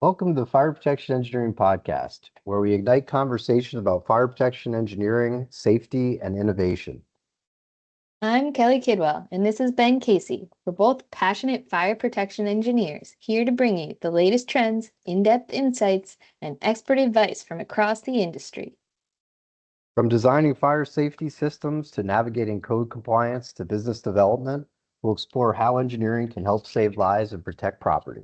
Welcome to the Fire Protection Engineering Podcast, where we ignite conversation about fire protection engineering, safety, and innovation. I'm Kelly Kidwell, and this is Ben Casey. We're both passionate fire protection engineers here to bring you the latest trends, in-depth insights, and expert advice from across the industry. From designing fire safety systems to navigating code compliance to business development, we'll explore how engineering can help save lives and protect property.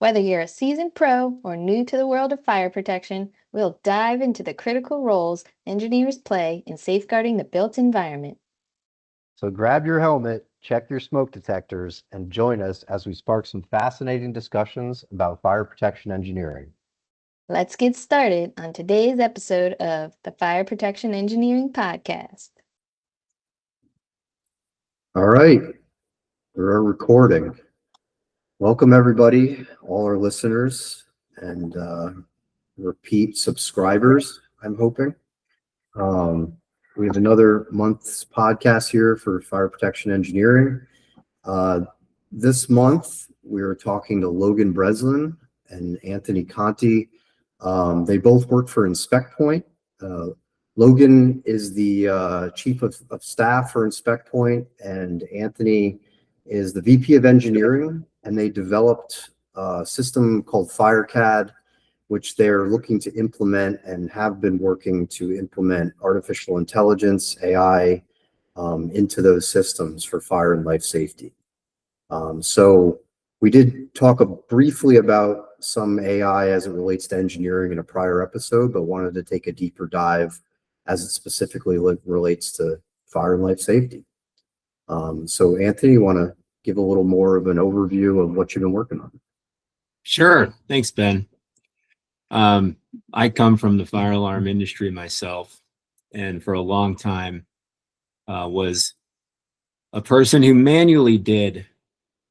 Whether you're a seasoned pro or new to the world of fire protection, we'll dive into the critical roles engineers play in safeguarding the built environment. So grab your helmet, check your smoke detectors, and join us as we spark some fascinating discussions about fire protection engineering. Let's get started on today's episode of the Fire Protection Engineering Podcast. All right, we're recording. Welcome, everybody, all our listeners and repeat subscribers, I'm hoping. We have another month's podcast here for Fire Protection Engineering. This month, we're talking to Logan Breslin and Anthony Conte. They both work for InspectPoint. Logan is the Chief of Staff for InspectPoint, and Anthony is the VP of Engineering, and they developed a system called FireCAD, which they're looking to implement and have been working to implement artificial intelligence, AI, into those systems for fire and life safety. So we did talk briefly about some AI as it relates to engineering in a prior episode, but wanted to take a deeper dive as it specifically relates to fire and life safety. So Anthony, you want to give a little more of an overview of what you've been working on? Sure. Thanks, Ben. I come from the fire alarm industry myself, and for a long time was a person who manually did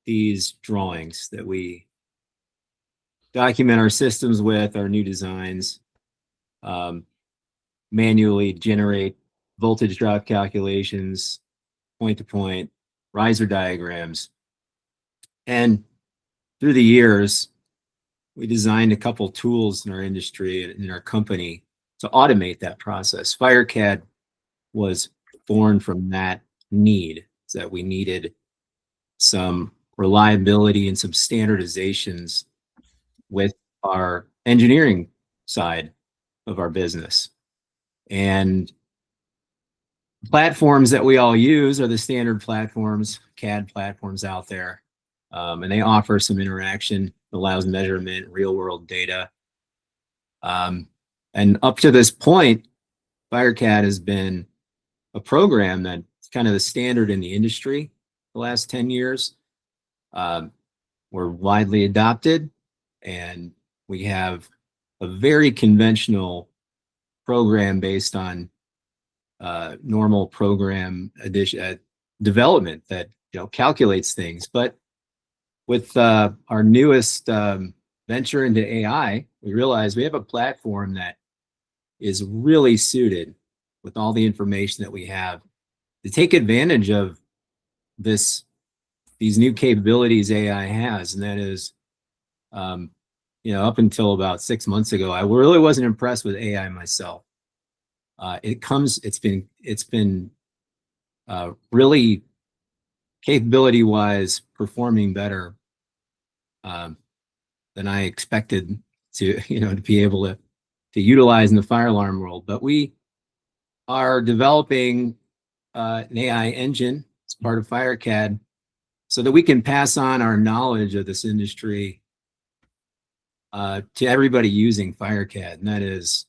these drawings that we document our systems with, our new designs, manually generate voltage drop calculations, point-to-point, riser diagrams. And through the years, we designed a couple tools in our industry and in our company to automate that process. FireCAD was born from that need, that we needed some reliability and some standardizations with our engineering side of our business. And platforms that we all use are the standard platforms, CAD platforms out there. And they offer some interaction, allows measurement, real world data. And up to this point, FireCAD has been a program that's kind of the standard in the industry the last 10 years. We're widely adopted, and we have a very conventional program based on normal program development that calculates things. But with our newest venture into AI, we realize we have a platform that is really suited with all the information that we have to take advantage of these new capabilities AI has. And that is, up until about 6 months ago, I really wasn't impressed with AI myself. It's been really capability-wise performing better than I expected to be able to utilize in the fire alarm world. But we are developing an AI engine as part of FireCAD so that we can pass on our knowledge of this industry to everybody using FireCAD. And that is,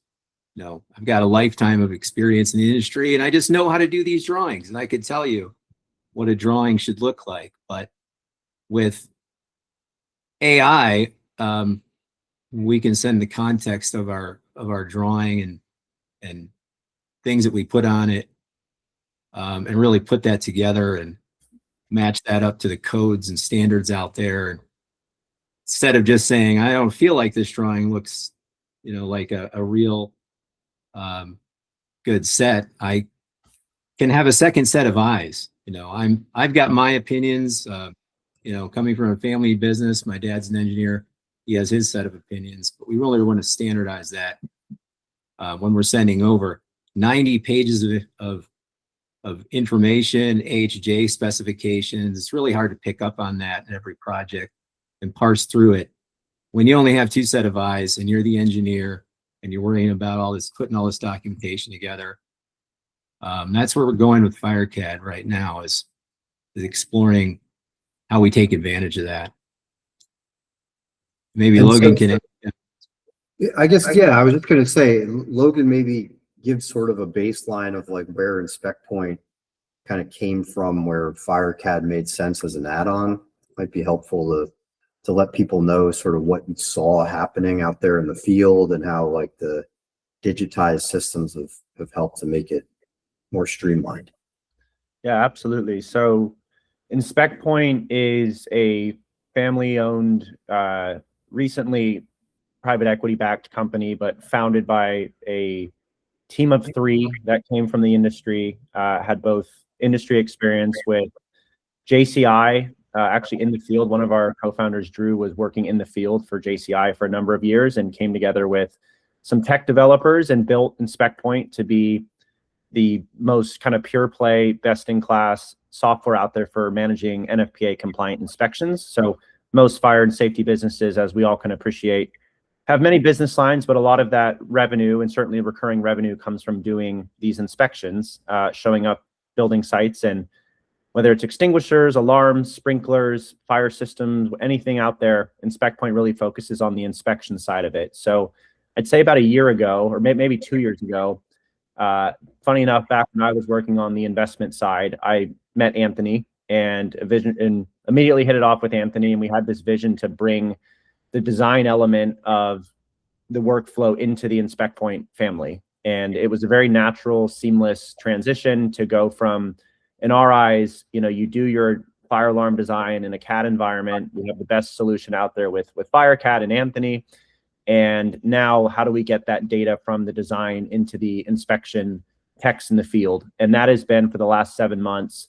I've got a lifetime of experience in the industry, and I just know how to do these drawings, and I could tell you what a drawing should look like. But with AI, we can send the context of our drawing and things that we put on it, and really put that together and match that up to the codes and standards out there. And instead of just saying, I don't feel like this drawing looks, like a real good set, I can have a second set of eyes. I've got my opinions, coming from a family business. My dad's an engineer. he has his set of opinions, but we really want to standardize that when we're sending over 90 pages of information, AHJ specifications. It's really hard to pick up on that in every project and parse through it. When you only have two set of eyes and you're the engineer and you're worrying about all this, putting all this documentation together, that's where we're going with FireCAD right now, is exploring how we take advantage of that. Maybe And Logan so- can. I guess, yeah, I was just going to say, Logan maybe gives sort of a baseline of like where InspectPoint kind of came from, where FireCAD made sense as an add-on. Might be helpful to let people know sort of what you saw happening out there in the field and how like the digitized systems have helped to make it more streamlined. Yeah, absolutely. So InspectPoint is a family-owned, recently private equity-backed company, but founded by a team of three that came from the industry, had both industry experience with JCI, actually in the field. One of our co-founders, Drew, was working in the field for JCI for a number of years and came together with some tech developers and built InspectPoint to be the most kind of pure play, best in class software out there for managing NFPA compliant inspections. So most fire and safety businesses, as we all can appreciate, have many business lines, but a lot of that revenue, and certainly recurring revenue, comes from doing these inspections, showing up building sites, and whether it's extinguishers, alarms, sprinklers, fire systems, anything out there, InspectPoint really focuses on the inspection side of it. So I'd say about a year ago, or maybe 2 years ago, funny enough, back when I was working on the investment side, I met Anthony and immediately hit it off with Anthony, and we had this vision to bring the design element of the workflow into the InspectPoint family. And it was a very natural, seamless transition to go from, in our eyes, you do your fire alarm design in a CAD environment. We have the best solution out there with FireCAD and Anthony. And now how do we get that data from the design into the inspection techs in the field? And that has been, for the last 7 months,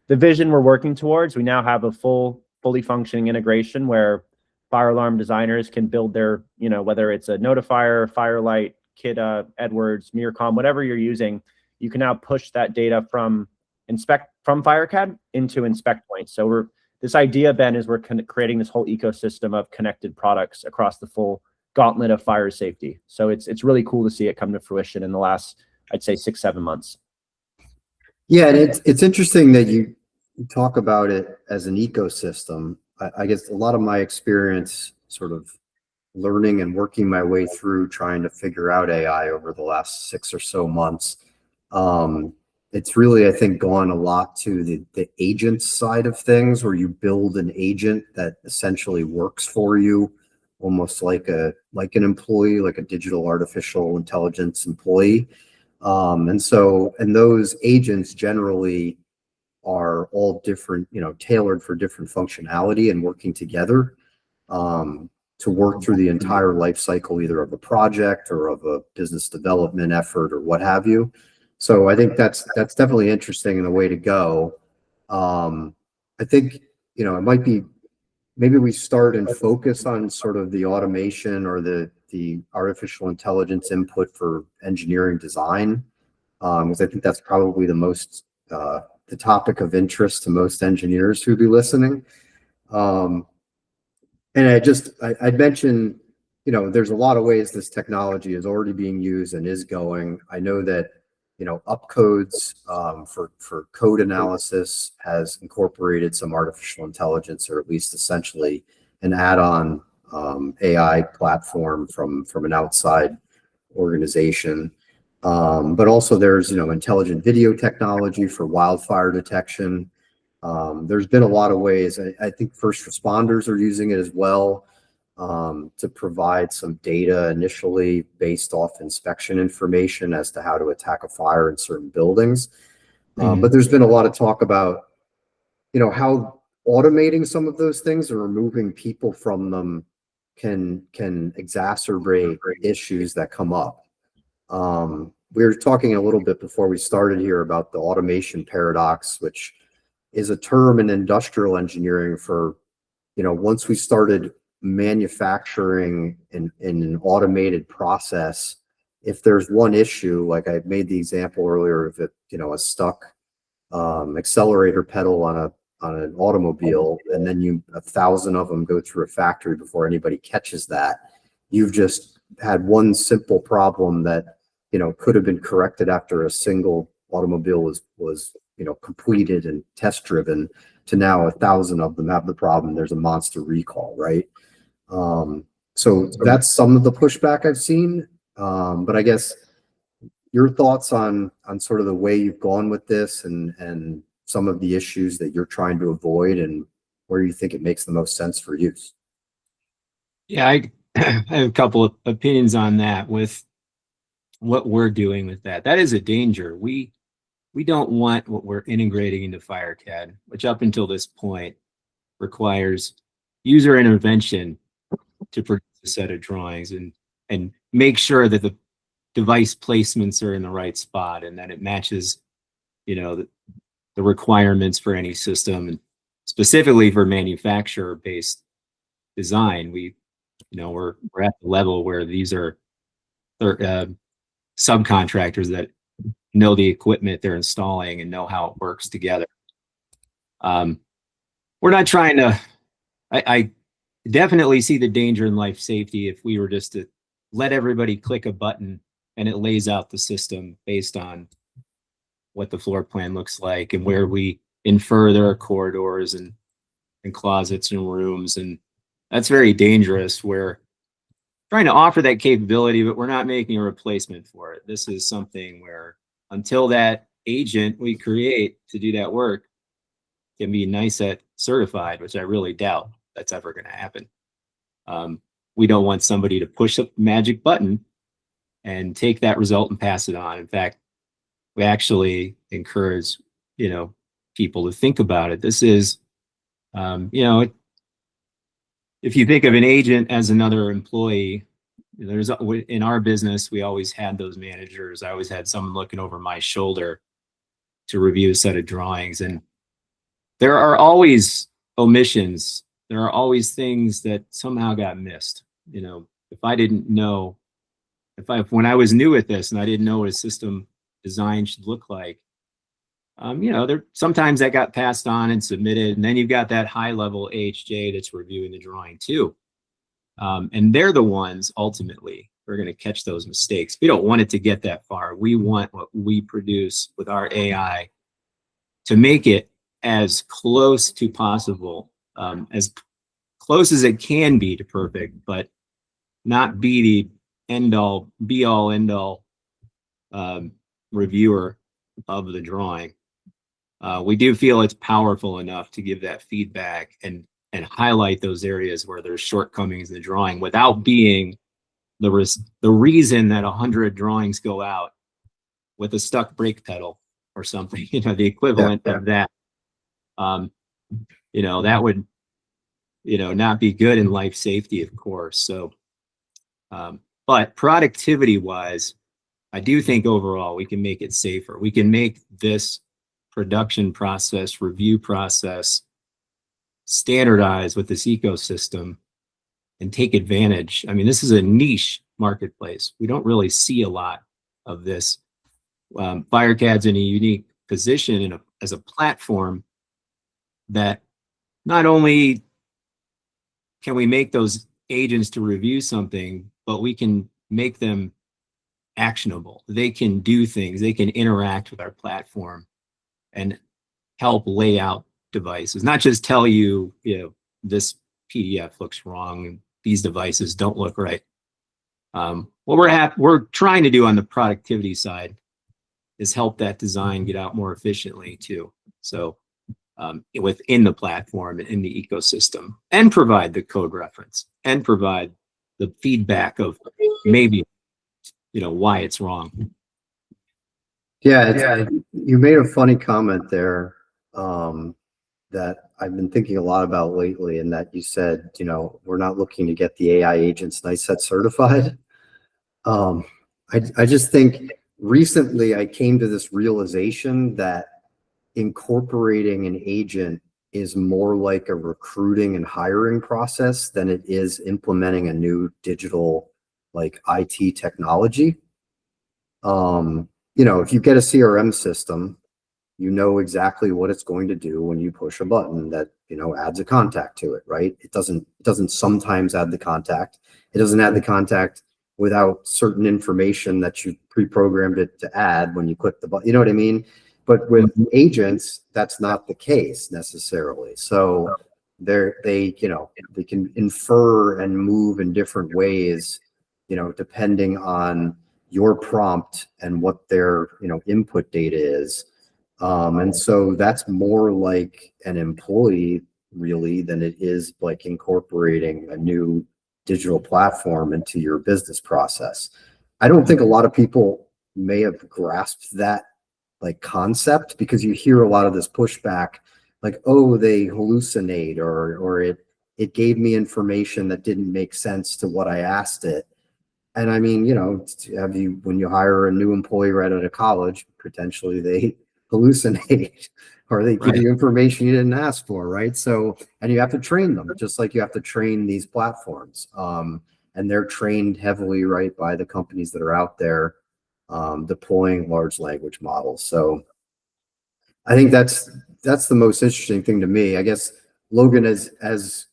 the vision we're working towards. We now have a fully functioning integration where fire alarm designers can build their, whether it's a notifier, Firelight, Kidda, Edwards, Mircom, whatever you're using, you can now push that data from FireCAD into InspectPoint. So this idea, Ben, is we're creating this whole ecosystem of connected products across the full gauntlet of fire safety. So it's really cool to see it come to fruition in the last, I'd say, 6-7 months. Yeah, and it's interesting that you talk about it as an ecosystem. I guess a lot of my experience sort of learning and working my way through trying to figure out AI over the last 6 or so months, it's really, I think, gone a lot to the agent side of things, where you build an agent that essentially works for you, almost like an employee, like a digital artificial intelligence employee. And those agents generally are all different, tailored for different functionality and working together to work through the entire life cycle, either of a project or of a business development effort or what have you. So I think that's definitely interesting and the way to go. I think, it might be, maybe we start and focus on sort of the automation or the artificial intelligence input for engineering design, because I think that's probably the topic of interest to most engineers who'd be listening. And I'd mention, there's a lot of ways this technology is already being used and is going. I know that, Upcodes for code analysis has incorporated some artificial intelligence, or at least essentially an add-on AI platform from an outside organization. But also there's, intelligent video technology for wildfire detection. There's been a lot of ways. I think first responders are using it as well, to provide some data initially based off inspection information as to how to attack a fire in certain buildings. But there's been a lot of talk about, how automating some of those things or removing people from them can exacerbate issues that come up. We were talking a little bit before we started here about the automation paradox, which is a term in industrial engineering for, once we started manufacturing in an automated process, if there's one issue, like I made the example earlier of it, a stuck accelerator pedal on an automobile, and then 1,000 of them go through a factory before anybody catches that. You've just had one simple problem that could have been corrected after a single automobile was completed and test driven, to now 1,000 of them have the problem. There's a monster recall, right? So that's some of the pushback I've seen. But I guess your thoughts on sort of the way you've gone with this and some of the issues that you're trying to avoid, and where you think it makes the most sense for use. Yeah, I have a couple of opinions on that with what we're doing with that. That is a danger. We don't want what we're integrating into FireCAD, which up until this point requires user intervention to produce a set of drawings and make sure that the device placements are in the right spot and that it matches, the requirements for any system, and specifically for manufacturer-based design. We're at the level where these are subcontractors that know the equipment they're installing and know how it works together. We're not trying to. I definitely see the danger in life safety if we were just to let everybody click a button and it lays out the system based on what the floor plan looks like and where we infer there are corridors and closets and rooms, and that's very dangerous. We're trying to offer that capability, but we're not making a replacement for it. This is something where until that agent we create to do that work can be NICET certified, which I really doubt that's ever going to happen. We don't want somebody to push a magic button and take that result and pass it on. In fact, we actually encourage, people to think about it. This is, if you think of an agent as another employee, in our business, we always had those managers. I always had someone looking over my shoulder to review a set of drawings. And there are always omissions. There are always things that somehow got missed. If I didn't know, when I was new at this and I didn't know what a system design should look like, sometimes that got passed on and submitted, and then you've got that high level AHJ that's reviewing the drawing too. And they're the ones ultimately who are going to catch those mistakes. We don't want it to get that far. We want what we produce with our AI to make it as close to possible, as close as it can be to perfect, but not be the be all end all reviewer of the drawing. We do feel it's powerful enough to give that feedback and highlight those areas where there's shortcomings in the drawing without being the reason that 100 drawings go out with a stuck brake pedal or something, the equivalent of that. That would, not be good in life safety, of course. So, but productivity wise, I do think overall we can make it safer. We can make this production process, review process standardized with this ecosystem and take advantage. I mean, this is a niche marketplace. We don't really see a lot of this. FireCAD's in a unique position as a platform that not only can we make those agents to review something, but we can make them actionable. They can do things. They can interact with our platform and help lay out devices, not just tell you, this PDF looks wrong and these devices don't look right. What we're trying to do on the productivity side is help that design get out more efficiently too. So within the platform and in the ecosystem, and provide the code reference and provide the feedback of maybe, why it's wrong. Yeah, you made a funny comment there that I've been thinking a lot about lately, and that you said, we're not looking to get the AI agents NICET certified. I just think recently I came to this realization that incorporating an agent is more like a recruiting and hiring process than it is implementing a new digital like IT technology. If you get a CRM system, you know exactly what it's going to do when you push a button that, adds a contact to it, right? It doesn't sometimes add the contact. It doesn't add the contact without certain information that you pre-programmed it to add when you click the button. You know what I mean? But with agents, that's not the case necessarily. So they can infer and move in different ways, depending on your prompt and what their, input data is. And so that's more like an employee really than it is like incorporating a new digital platform into your business process. I don't think a lot of people may have grasped that like concept, because you hear a lot of this pushback like, oh, they hallucinate, or it gave me information that didn't make sense to what I asked it. And I mean, when you hire a new employee right out of college, potentially they hallucinate or they give you information you didn't ask for, right? So, and you have to train them just like you have to train these platforms. And they're trained heavily, right, by the companies that are out there deploying large language models. So I think that's the most interesting thing to me. I guess Logan, as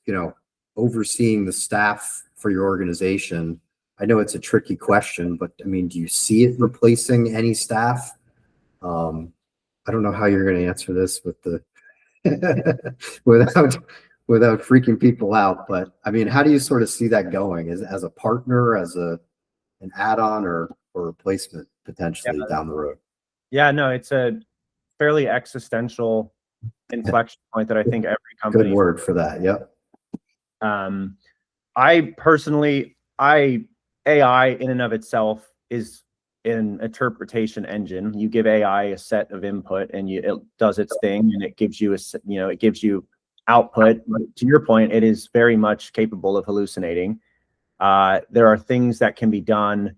overseeing the staff for your organization, I know it's a tricky question, but I mean, do you see it replacing any staff? I don't know how you're going to answer this with the without freaking people out, but I mean, how do you sort of see that going? As a partner, as an add-on, or replacement potentially down the road? Yeah, no, it's a fairly existential inflection point that I think every company. Good word for that. Yep. I personally, AI in and of itself is an interpretation engine. You give AI a set of input and it does its thing, and it gives you it gives you output. But to your point, it is very much capable of hallucinating. There are things that can be done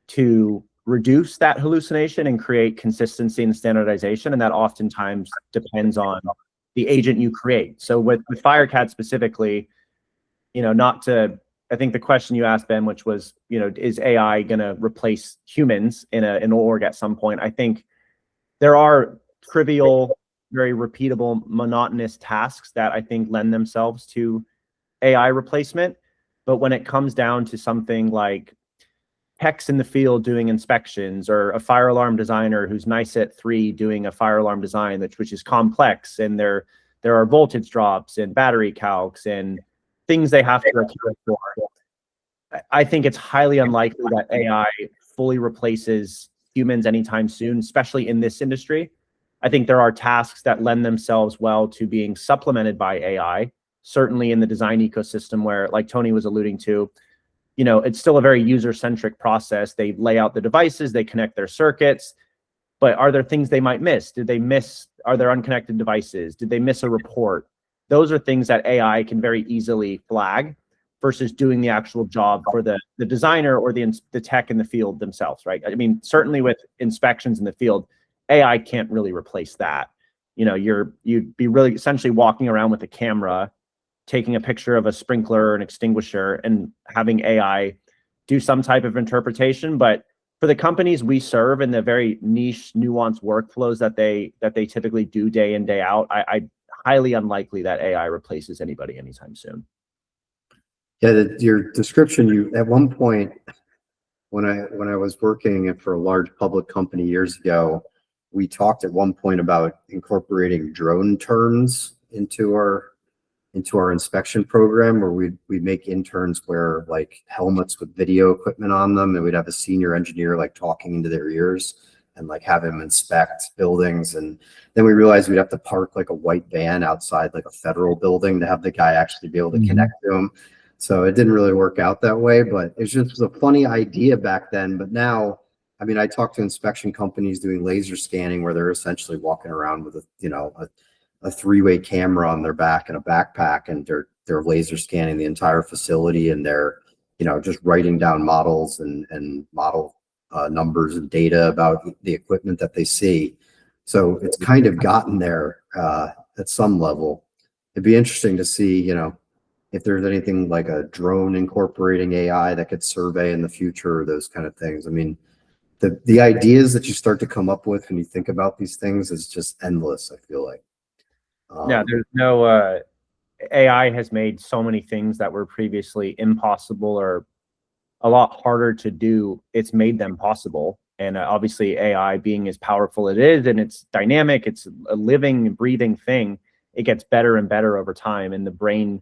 to reduce that hallucination and create consistency and standardization, and that oftentimes depends on the agent you create. So with FireCAD specifically, I think the question you asked, Ben, which was, is AI going to replace humans in an org at some point? I think there are trivial, very repeatable, monotonous tasks that I think lend themselves to AI replacement. But when it comes down to something like techs in the field doing inspections, or a fire alarm designer who's nice at 3 doing a fire alarm design, which is complex, and there are voltage drops and battery calcs and things they have to account for, I think it's highly unlikely that AI fully replaces humans anytime soon, especially in this industry. I think there are tasks that lend themselves well to being supplemented by AI, certainly in the design ecosystem where, like Tony was alluding to, it's still a very user-centric process. They lay out the devices, they connect their circuits, but are there things they might miss? Are there unconnected devices? Did they miss a report? Those are things that AI can very easily flag versus doing the actual job for the designer or the tech in the field themselves, right? I mean, certainly with inspections in the field, AI can't really replace that. You'd be really essentially walking around with a camera, taking a picture of a sprinkler or an extinguisher, and having AI do some type of interpretation. But for the companies we serve and the very niche, nuanced workflows that they typically do day in, day out, I highly unlikely that AI replaces anybody anytime soon. Yeah, your description, you at one point when I was working for a large public company years ago, we talked at one point about incorporating drone turns into our inspection program, where we'd make interns wear like helmets with video equipment on them, and we'd have a senior engineer like talking into their ears and like have him inspect buildings. And then we realized we'd have to park like a white van outside like a federal building to have the guy actually be able to connect to him. So it didn't really work out that way, but it's just a funny idea back then. But now, I mean, I talk to inspection companies doing laser scanning where they're essentially walking around with a three-way camera on their back and a backpack, and they're laser scanning the entire facility, and they're just writing down models and model numbers and data about the equipment that they see. So it's kind of gotten there at some level. it'd be interesting to see, if there's anything like a drone incorporating AI that could survey in the future or those kind of things. I mean, the ideas that you start to come up with when you think about these things is just endless, I feel like. Yeah, there's no AI has made so many things that were previously impossible or a lot harder to do. It's made them possible. And obviously AI being as powerful it is, and it's dynamic, it's a living, breathing thing, it gets better and better over time. And the brain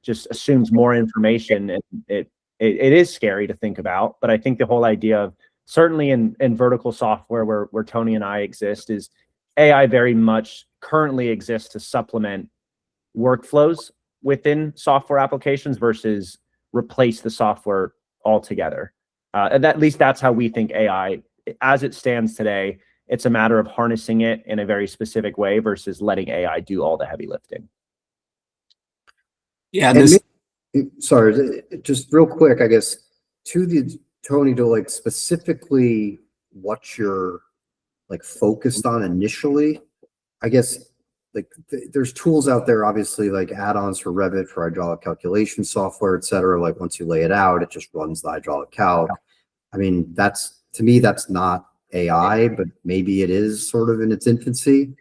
just assumes more information, and it is scary to think about. But I think the whole idea of, certainly in vertical software where Tony and I exist, is AI very much currently exists to supplement workflows within software applications versus replace the software altogether. And at least that's how we think AI, as it stands today, it's a matter of harnessing it in a very specific way versus letting AI do all the heavy lifting. Yeah, sorry, just real quick, I guess, Tony, to like specifically what you're like focused on initially, I guess, like there's tools out there, obviously, like add-ons for Revit, for hydraulic calculation software, et cetera. Like once you lay it out, it just runs the hydraulic calc. I mean, to me, that's not AI, but maybe it is sort of in its infancy.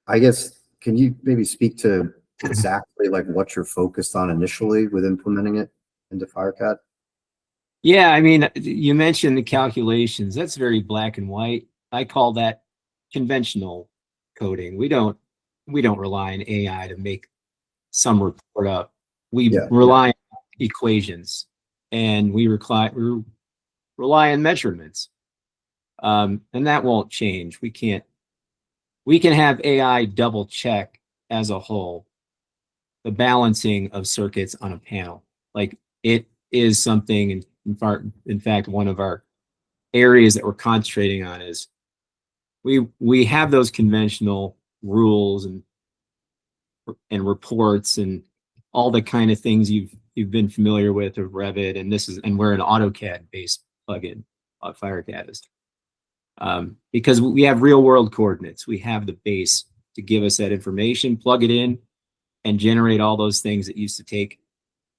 I guess, can you maybe speak to exactly like what you're focused on initially with implementing it into FireCAD? Yeah, I mean, you mentioned the calculations. That's very black and white. I call that conventional coding. We don't rely on AI to make some report up. We rely on equations, and we rely on measurements. And that won't change. We can have AI double check as a whole the balancing of circuits on a panel. Like, it is something, in fact, one of our areas that we're concentrating on is we have those conventional rules and reports and all the kind of things you've been familiar with of Revit, and we're an AutoCAD based plugin. FireCAD is, because we have real world coordinates. We have the base to give us that information, plug it in, and generate all those things that used to take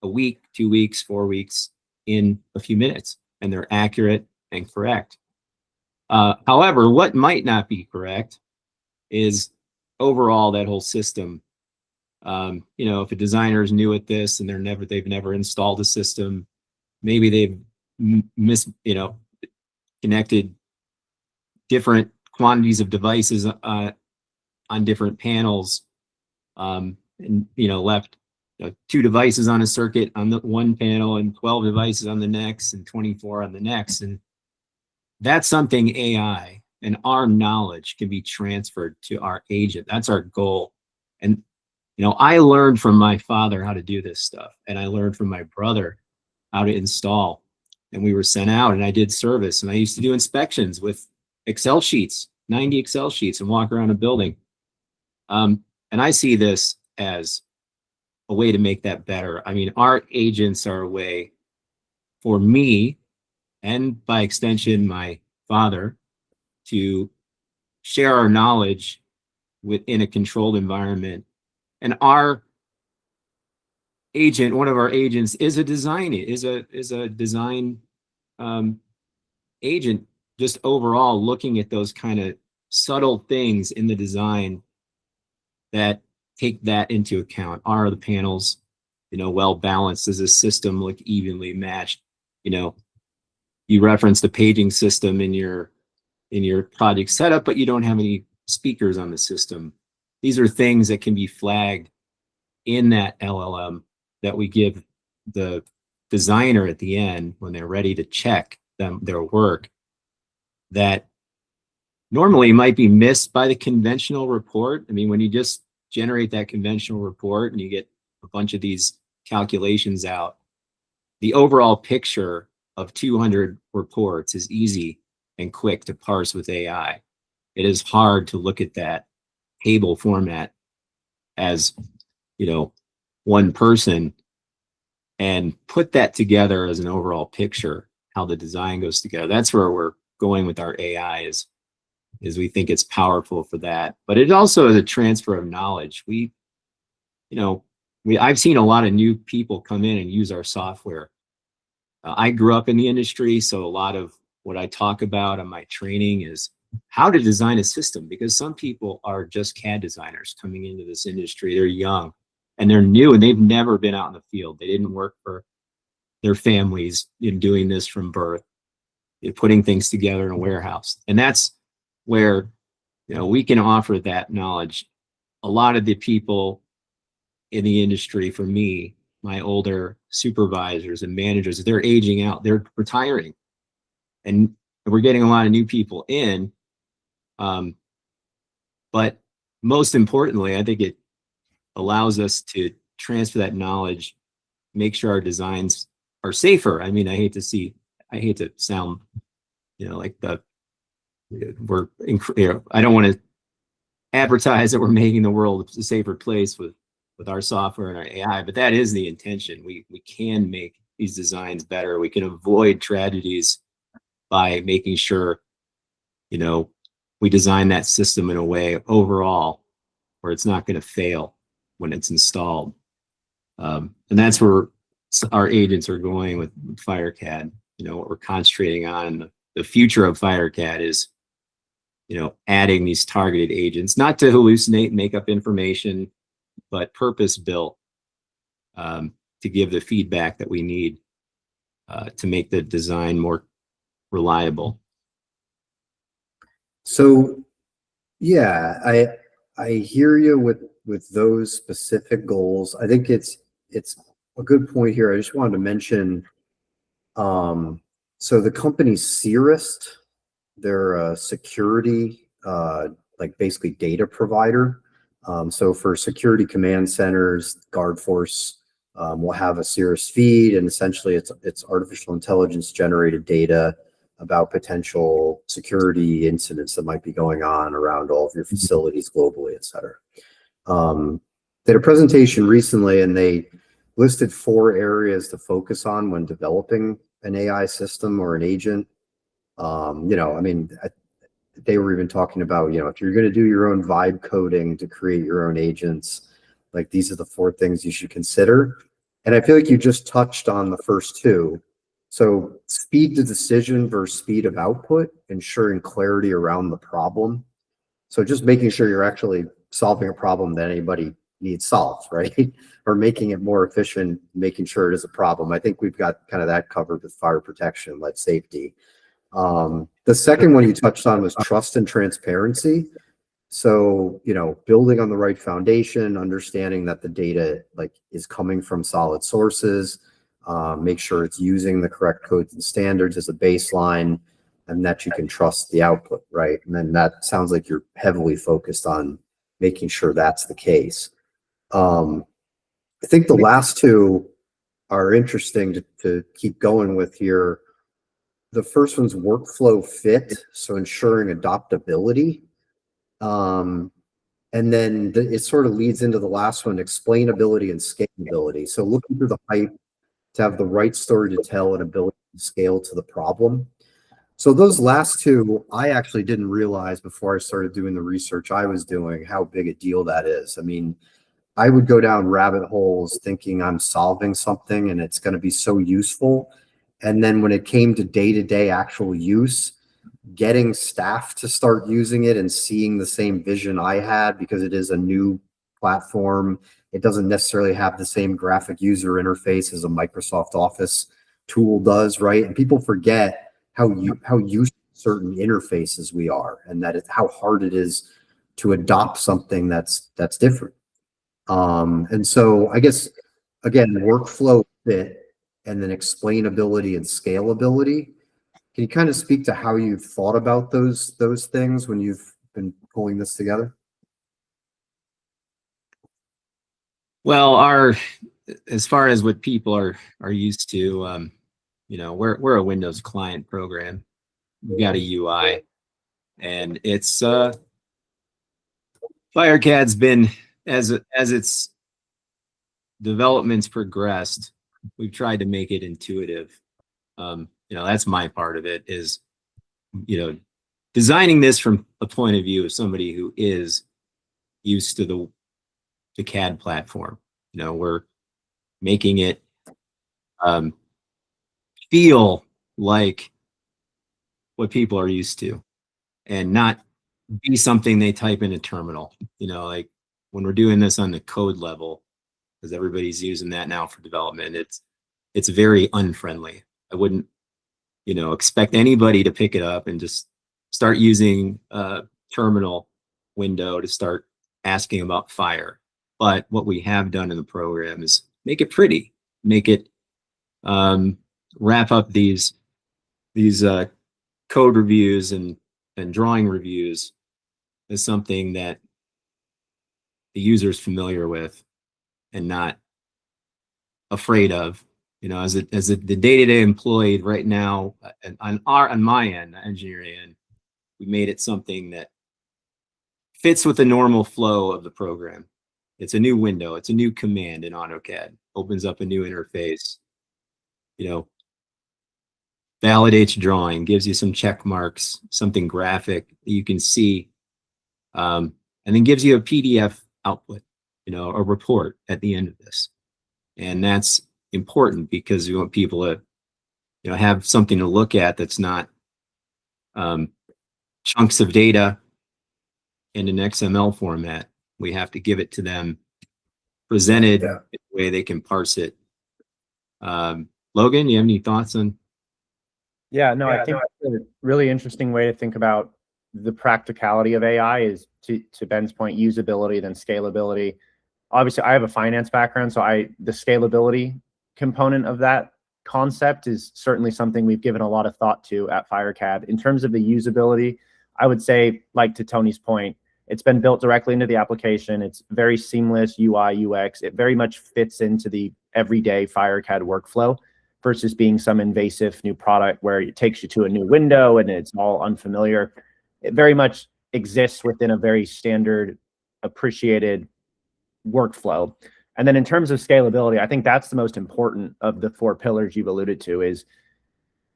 a week, 2 weeks, 4 weeks in a few minutes, and they're accurate and correct. However, what might not be correct is overall that whole system. If a designer is new at this and they've never installed a system, maybe they've connected different quantities of devices on different panels, and left 2 devices on a circuit on the one panel and 12 devices on the next and 24 on the next. And that's something AI and our knowledge can be transferred to our agent. That's our goal. And I learned from my father how to do this stuff, and I learned from my brother how to install. And we were sent out, and I did service, and I used to do inspections with Excel sheets, 90 Excel sheets, and walk around a building. And I see this as a way to make that better. I mean, our agents are a way for me, and by extension, my father, to share our knowledge within a controlled environment. And our agent, one of our agents, is a design agent, just overall looking at those kind of subtle things in the design that take that into account. Are the panels, well balanced? Does the system look evenly matched? You referenced the paging system in your project setup, but you don't have any speakers on the system. These are things that can be flagged in that LLM that we give the designer at the end when they're ready to check their work, that normally might be missed by the conventional report. I mean, when you just generate that conventional report and you get a bunch of these calculations out, the overall picture of 200 reports is easy and quick to parse with AI. It is hard to look at that table format as one person and put that together as an overall picture, how the design goes together. That's where we're going with our AI, is we think it's powerful for that. But it also is a transfer of knowledge. I've seen a lot of new people come in and use our software. I grew up in the industry, so a lot of what I talk about on my training is how to design a system, because some people are just CAD designers coming into this industry. They're young and they're new and they've never been out in the field. They didn't work for their families in doing this from birth, putting things together in a warehouse. And that's where, we can offer that knowledge. A lot of the people in the industry, for me, my older supervisors and managers, they're aging out, they're retiring, and we're getting a lot of new people in. But most importantly, I think it allows us to transfer that knowledge, make sure our designs are safer. I mean, I hate to sound, like I don't want to advertise that we're making the world a safer place with our software and our AI, but that is the intention. We can make these designs better. We can avoid tragedies by making sure, we design that system in a way overall where it's not going to fail when it's installed. And that's where our agents are going with FireCAD. What we're concentrating on, the future of FireCAD is, adding these targeted agents, not to hallucinate and make up information, but purpose-built to give the feedback that we need to make the design more reliable. So, yeah, I hear you with those specific goals. I think it's a good point here. I just wanted to mention, so the company's Cirrus, they're a security, like basically data provider. So for security command centers, Guard Force will have a Cirrus feed, and essentially it's artificial intelligence generated data about potential security incidents that might be going on around all of your facilities globally, et cetera. They had a presentation recently, and they listed 4 areas to focus on when developing an AI system or an agent. They were even talking about, if you're going to do your own vibe coding to create your own agents, like these are the 4 things you should consider. And I feel like you just touched on the first 2. So speed to decision versus speed of output, ensuring clarity around the problem. So just making sure you're actually solving a problem that anybody needs solved, right? Or making it more efficient, making sure it is a problem. I think we've got kind of that covered with fire protection, life safety. The second one you touched on was trust and transparency. So, building on the right foundation, understanding that the data is coming from solid sources, make sure it's using the correct codes and standards as a baseline, and that you can trust the output, right? And then that sounds like you're heavily focused on making sure that's the case. I think the last 2 are interesting to keep going with here. The first one's workflow fit, so ensuring adaptability. And then it sort of leads into the last one, explainability and scalability. So looking through the hype to have the right story to tell and ability to scale to the problem. So those last 2, I actually didn't realize before I started doing the research I was doing how big a deal that is. I mean, I would go down rabbit holes thinking I'm solving something and it's going to be so useful. And then when it came to day-to-day actual use, getting staff to start using it and seeing the same vision I had, because it is a new platform, it doesn't necessarily have the same graphic user interface as a Microsoft Office tool does, right? And people forget how used to certain interfaces we are, and that how hard it is to adopt something that's different. And so I guess, again, workflow fit, and then explainability and scalability. Can you kind of speak to how you've thought about those things when you've been pulling this together? Well, as far as what people are used to, we're a Windows client program. We've got a UI, and it's FireCAD's been, as its development's progressed, we've tried to make it intuitive. That's my part of it, is, designing this from a point of view of somebody who is used to the CAD platform. We're making it feel like what people are used to, and not be something they type in a terminal. Like when we're doing this on the code level, because everybody's using that now for development, it's very unfriendly. I wouldn't, expect anybody to pick it up and just start using a terminal window to start asking about fire. But what we have done in the program is make it pretty, make it wrap up these code reviews and drawing reviews as something that the user is familiar with and not afraid of. As the day-to-day employee right now, on my end, the engineering end, we made it something that fits with the normal flow of the program. It's a new window, it's a new command in AutoCAD, opens up a new interface, validates drawing, gives you some check marks, something graphic that you can see, and then gives you a PDF output, a report at the end of this. And that's important because we want people to, have something to look at that's not chunks of data in an XML format. We have to give it to them presented in a way they can parse it. Logan, you have any thoughts on? Yeah, no, I think that's a really interesting way to think about the practicality of AI is to Ben's point, usability, then scalability. Obviously, I have a finance background, so the scalability component of that concept is certainly something we've given a lot of thought to at FireCAD. In terms of the usability, I would say, like to Tony's point, it's been built directly into the application. It's very seamless UI, UX. It very much fits into the everyday FireCAD workflow versus being some invasive new product where it takes you to a new window and it's all unfamiliar. It very much exists within a very standard, appreciated workflow. And then in terms of scalability, I think that's the most important of the 4 pillars you've alluded to. Is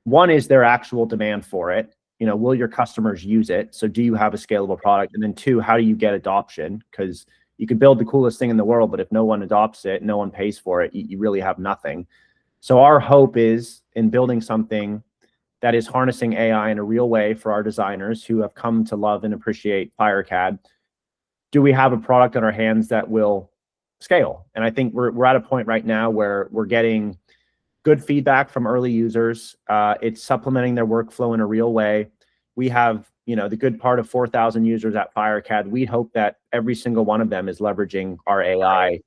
one is their actual demand for it. Will your customers use it? So do you have a scalable product? And then 2, how do you get adoption? Because you could build the coolest thing in the world, but if no one adopts it, no one pays for it, you really have nothing. So our hope is in building something that is harnessing AI in a real way for our designers who have come to love and appreciate FireCAD. Do we have a product on our hands that will scale? And I think we're at a point right now where we're getting good feedback from early users. It's supplementing their workflow in a real way. We have, the good part of 4,000 users at FireCAD. We hope that every single one of them is leveraging our AI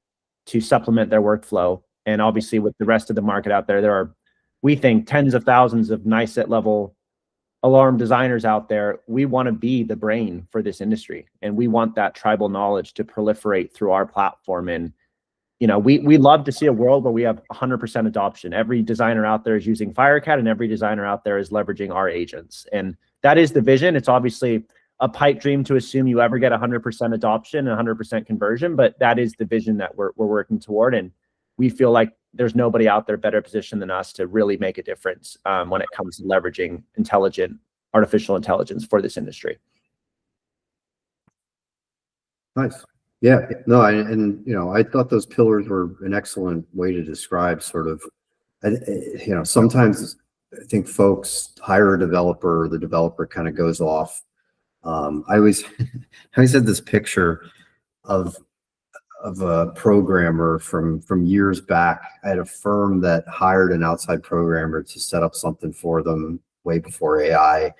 to supplement their workflow. And obviously with the rest of the market out there, there are, we think, tens of thousands of NICET level alarm designers out there. We want to be the brain for this industry. And we want that tribal knowledge to proliferate through our platform. And, we love to see a world where we have 100% adoption. Every designer out there is using FireCAD and every designer out there is leveraging our agents. And that is the vision. It's obviously a pipe dream to assume you ever get 100% adoption and 100% conversion, but that is the vision that we're working toward. And we feel like there's nobody out there better positioned than us to really make a difference when it comes to leveraging artificial intelligence for this industry. Nice. Yeah, no, I thought those pillars were an excellent way to describe sort of, sometimes I think folks hire a developer, the developer kind of goes off. I always had this picture of a programmer from years back. I had a firm that hired an outside programmer to set up something for them way before AI.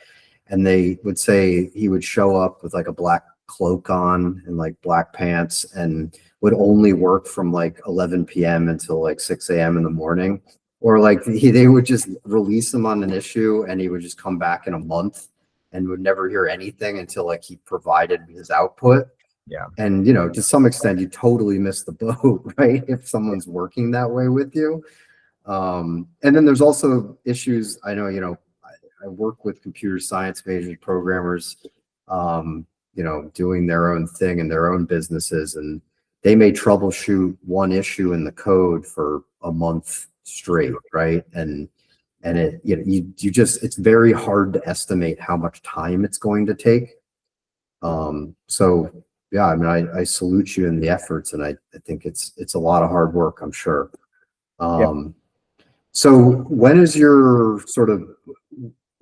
And they would say he would show up with like a black cloak on and like black pants and would only work from like 11 p.m. until like 6 a.m. in the morning. Or like they would just release him on an issue and he would just come back in a month and would never hear anything until like he provided his output. Yeah. And, to some extent, you totally miss the boat, right? If someone's working that way with you. And then there's also issues. I know, I work with computer science major programmers, doing their own thing in their own businesses. And they may troubleshoot one issue in the code for a month straight, right? And it's very hard to estimate how much time it's going to take. So yeah, I mean, I salute you in the efforts, and I think it's a lot of hard work, I'm sure. Yep. So when is your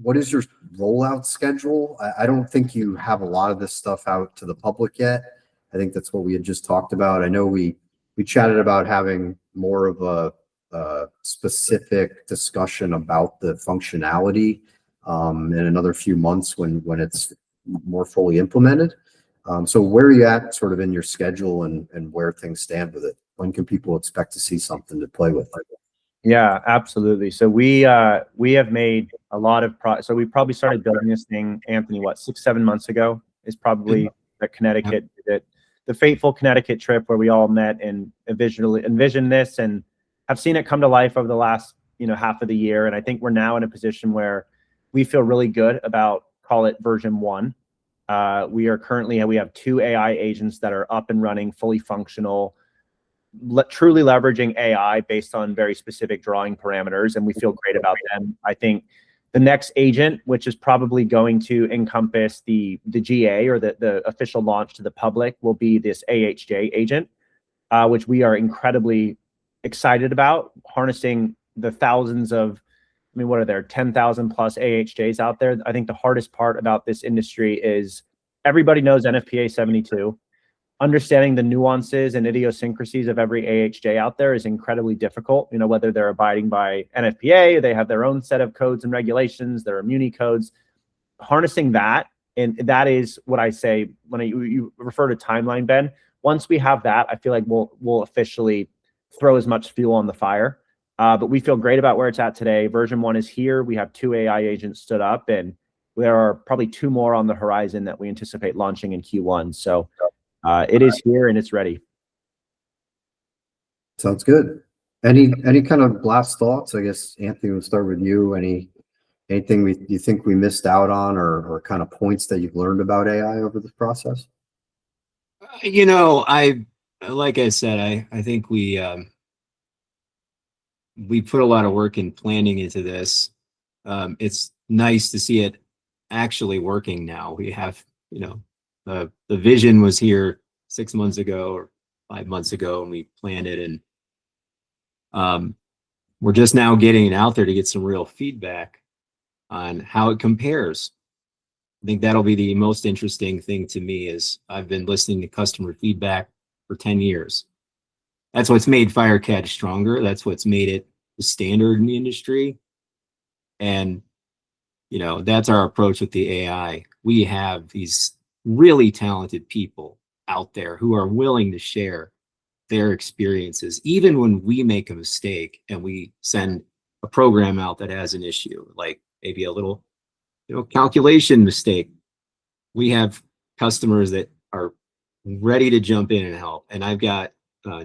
what is your rollout schedule? I don't think you have a lot of this stuff out to the public yet. I think that's what we had just talked about. I know we chatted about having more of a specific discussion about the functionality in another few months when it's more fully implemented. So where are you at sort of in your schedule and where things stand with it? When can people expect to see something to play with? Yeah, absolutely. So we have made a lot of so we probably started building this thing, Anthony, what, 6-7 months ago is probably at Connecticut, the fateful Connecticut trip where we all met and envisioned this and have seen it come to life over the last, half of the year. And I think we're now in a position where we feel really good about, call it version 1. We have 2 AI agents that are up and running, fully functional, truly leveraging AI based on very specific drawing parameters, and we feel great about them. I think the next agent, which is probably going to encompass the GA or the official launch to the public, will be this AHJ agent, which we are incredibly excited about, harnessing the thousands of, I mean, what are there, 10,000 plus AHJs out there. I think the hardest part about this industry is everybody knows NFPA 72. Understanding the nuances and idiosyncrasies of every AHJ out there is incredibly difficult, whether they're abiding by NFPA, they have their own set of codes and regulations, their Muni codes, harnessing that. And that is what I say when you refer to timeline, Ben. Once we have that, I feel like we'll officially throw as much fuel on the fire. But we feel great about where it's at today. Version 1 is here. We have 2 AI agents stood up, and there are probably 2 more on the horizon that we anticipate launching in Q1. So it is here and it's ready. Sounds good. Any kind of last thoughts? I guess Anthony, we'll start with you. Anything you think we missed out on, or kind of points that you've learned about AI over this process? Like I said, I think we put a lot of work in planning into this. It's nice to see it actually working now. We have, the vision was here 6 months ago or 5 months ago, and we planned it, and we're just now getting it out there to get some real feedback on how it compares. I think that'll be the most interesting thing to me. Is I've been listening to customer feedback for 10 years. That's what's made FireCAD stronger. That's what's made it the standard in the industry. And that's our approach with the AI. We have these really talented people out there who are willing to share their experiences, even when we make a mistake and we send a program out that has an issue, like maybe a little, calculation mistake. We have customers that are ready to jump in and help. And I've got,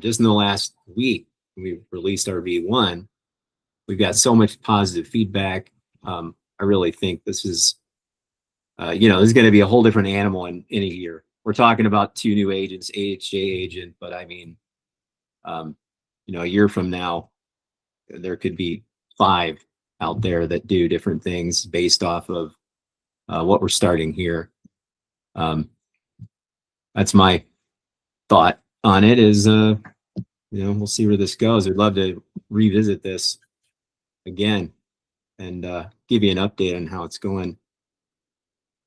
just in the last week, we released our V1, we've got so much positive feedback. I really think this is, this is going to be a whole different animal in a year. We're talking about 2 new agents, AHJ agent, but I mean, a year from now, there could be 5 out there that do different things based off of what we're starting here. That's my thought on it. Is we'll see where this goes. I'd love to revisit this again and give you an update on how it's going.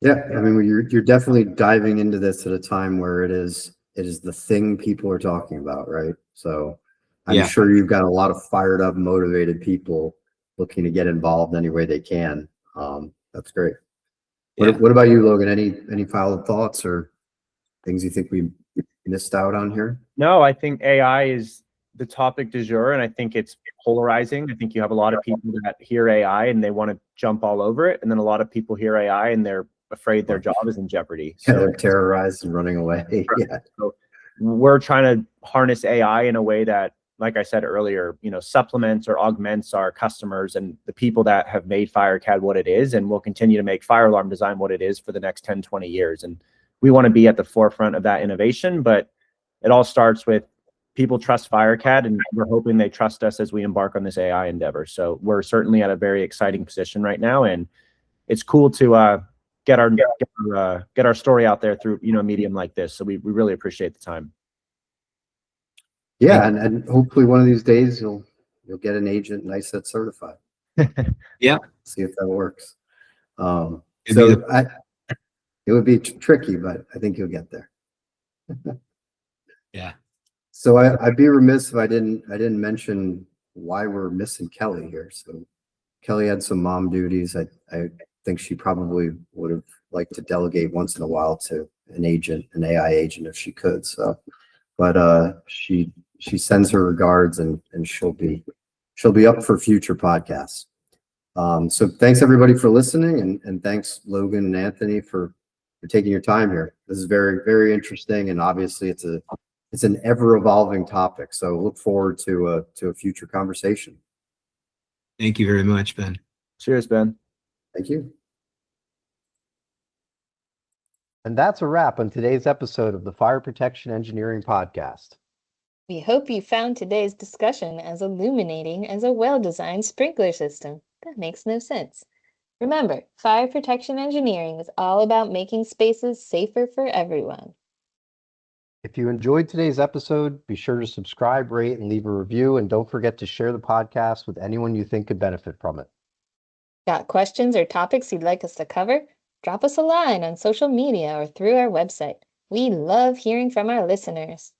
Yeah, I mean, you're definitely diving into this at a time where it is the thing people are talking about, right? So I'm sure you've got a lot of fired up, motivated people looking to get involved any way they can. That's great. What about you, Logan? Any final thoughts or things you think we missed out on here? No, I think AI is the topic du jour, and I think it's polarizing. I think you have a lot of people that hear AI and they want to jump all over it, and then a lot of people hear AI and they're afraid their job is in jeopardy. So they're terrorized and running away. Yeah. So we're trying to harness AI in a way that, like I said earlier, supplements or augments our customers and the people that have made FireCAD what it is, and will continue to make fire alarm design what it is for the next 10, 20 years. And we want to be at the forefront of that innovation, but it all starts with people trust FireCAD, and we're hoping they trust us as we embark on this AI endeavor. So we're certainly at a very exciting position right now, and it's cool to get our story out there through a medium like this. So we really appreciate the time. Yeah, and hopefully one of these days you'll get an agent NICET certified. Yeah. See if that works. It'd So be it would be tricky, but I think you'll get there. Yeah. So I'd be remiss if I didn't mention why we're missing Kelly here. So Kelly had some mom duties. I think she probably would have liked to delegate once in a while to an AI agent if she could. So, but she sends her regards and she'll be up for future podcasts. So thanks everybody for listening, and thanks Logan and Anthony for taking your time here. This is very, very interesting, and obviously it's an ever evolving topic. So look forward to a future conversation. Thank you very much, Ben. Cheers, Ben. Thank you. And that's a wrap on today's episode of the Fire Protection Engineering Podcast. We hope you found today's discussion as illuminating as a well-designed sprinkler system. That makes no sense. Remember, fire protection engineering is all about making spaces safer for everyone. If you enjoyed today's episode, be sure to subscribe, rate, and leave a review. And don't forget to share the podcast with anyone you think could benefit from it. Got questions or topics you'd like us to cover? Drop us a line on social media or through our website. We love hearing from our listeners.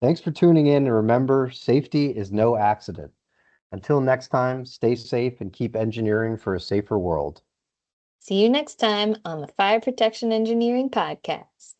Thanks for tuning in, and remember, safety is no accident. Until next time, stay safe and keep engineering for a safer world. See you next time on the Fire Protection Engineering Podcast.